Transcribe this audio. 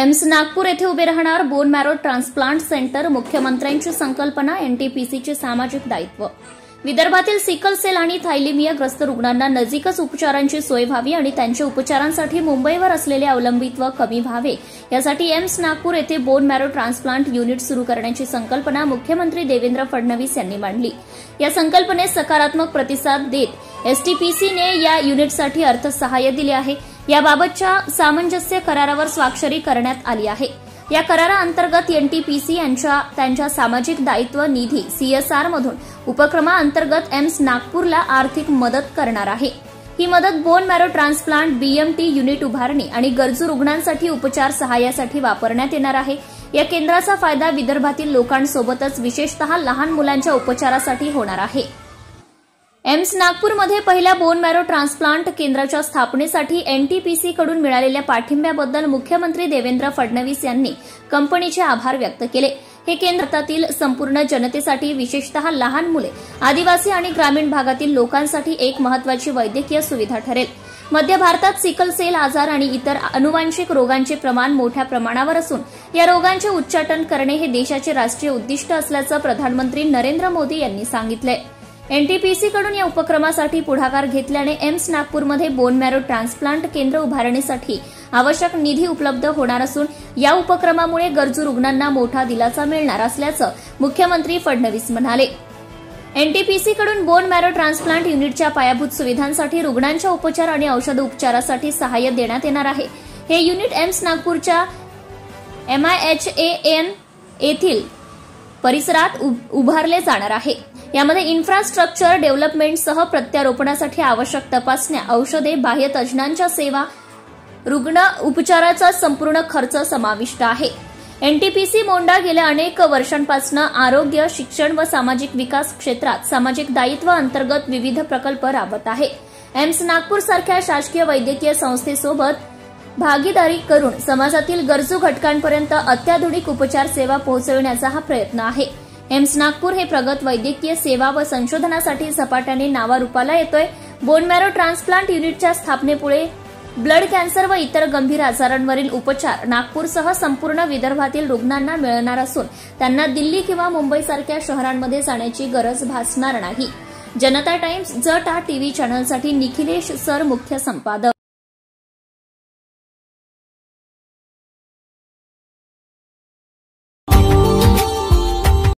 AIIMS Nagpur येथे उभे राहणार बोन मॅरो ट्रान्सप्लांट सेंटर, मुख्यमंत्र्यांची संकल्पना, एनटीपीसीचे सामाजिक दायित्व. विदर्भातील सिकल सेल आणि थॅलेमिया ग्रस्त रुग्णांना नजीकच उपचारांची सोय व्हावी आणि त्यांच्या उपचारांसाठी मुंबईवर असलेले अवलंबित्व कमी व्हावे यासाठी एम्स नागपूर येथे बोन मॅरो ट्रान्सप्लांट युनिट सुरू करण्याची संकल्पना मुख्यमंत्री देवेंद्र फडणवीस यांनी मांडली. या संकल्पनेस सकारात्मक प्रतिसाद देत एसटीपीसीने या युनिटसाठी अर्थसहाय्य दिले आहे. याबाबतच्या सामंजस्य करारावर स्वाक्षरी करण्यात आली आहे. या कराराअंतर्गत एनटीपीसी त्यांच्या सामाजिक दायित्व निधी सीएसआर मधून उपक्रमाअंतर्गत एम्स नागपूरला आर्थिक मदत करणार आहे. ही मदत bone marrow transplant, BMT unit उभारणी आणि गरजू रुग्णांसाठी उपचार सहाय्यासाठी वापरण्यात येणार आहे. या केंद्राचा फायदा विदर्भातील लोकांसोबतच विशेषतः लहान मुलांच्या उपचारासाठी होणार आहे. एम्स नागपूरमध्ये पहिल्या बोन मॅरो ट्रान्सप्लांट केंद्राच्या स्थापनेसाठी एनटीपीसीकडून मिळालेल्या पाठिंब्याबद्दल मुख्यमंत्री देवेंद्र फडणवीस यांनी कंपनीचे आभार व्यक्त केले. हे केंद्र भारतातील संपूर्ण जनतेसाठी, विशेषतः लहान मुले, आदिवासी आणि ग्रामीण भागातील लोकांसाठी एक महत्वाची वैद्यकीय सुविधा ठरेल. मध्य भारतात सिकल सेल आजार आणि इतर अनुवांशिक रोगांचे प्रमाण मोठ्या प्रमाणावर असून या रोगांचे उच्चाटन करणे हे देशाचे राष्ट्रीय उद्दिष्ट असल्याचं प्रधानमंत्री नरेंद्र मोदी यांनी सांगितलंय. एनटीपीसीकडून या उपक्रमासाठी पुढाकार घेतल्याने एम्स नागपूरमध्ये बोन मॅरो ट्रान्सप्लांट केंद्र उभारण्यासाठी आवश्यक निधी उपलब्ध होणार असून या उपक्रमामुळे गरजू रुग्णांना मोठा दिलासा मिळणार असल्याचं मुख्यमंत्री फडणवीस म्हणाले. एनटीपीसीकडून बोन मॅरो ट्रान्सप्लांट युनिटच्या पायाभूत सुविधांसाठी, रुग्णांच्या उपचार आणि औषध उपचारासाठी सहाय्य देण्यात येणार आहे. हे युनिट एम्स नागपूरच्या MIHAN येथील परिसरात उभारले जाणार आहे. यामध्ये इन्फ्रास्ट्रक्चर डेव्हलपमेंटसह प्रत्यारोपणासाठी आवश्यक तपासण्या, औषधे, बाह्य तज्ज्ञांच्या सेवा, रुग्ण उपचाराचा संपूर्ण खर्च समाविष्ट आहे. एनटीपीसी मोंडा गेल्या अनेक वर्षांपासून आरोग्य, शिक्षण व सामाजिक विकास क्षेत्रात सामाजिक दायित्व अंतर्गत विविध प्रकल्प राबवत आहे. एम्स नागपूर सारख्या शासकीय वैद्यकीय संस्थेसोबत भागीदारी करून समाजातील गरजू घटकांपर्यंत अत्याधुनिक उपचार सेवा पोहोचविण्याचा हा प्रयत्न आहे. एम्स नागपूर हे प्रगत वैद्यकीय सेवा व संशोधनासाठी झपाट्याने नावारूपाला येतोय. बोन मॅरो ट्रान्सप्लांट युनिटच्या स्थापनेपुढे ब्लड कॅन्सर व इतर गंभीर आजारांवरील उपचार नागपूरसह संपूर्ण विदर्भातील रुग्णांना मिळणार असून त्यांना दिल्ली किंवा मुंबईसारख्या शहरांमध्ये जाण्याची गरज भासणार नाही. जनता टाइम्स जटा टीव्ही चॅनलसाठी निखिलेश सर, मुख्य संपादक.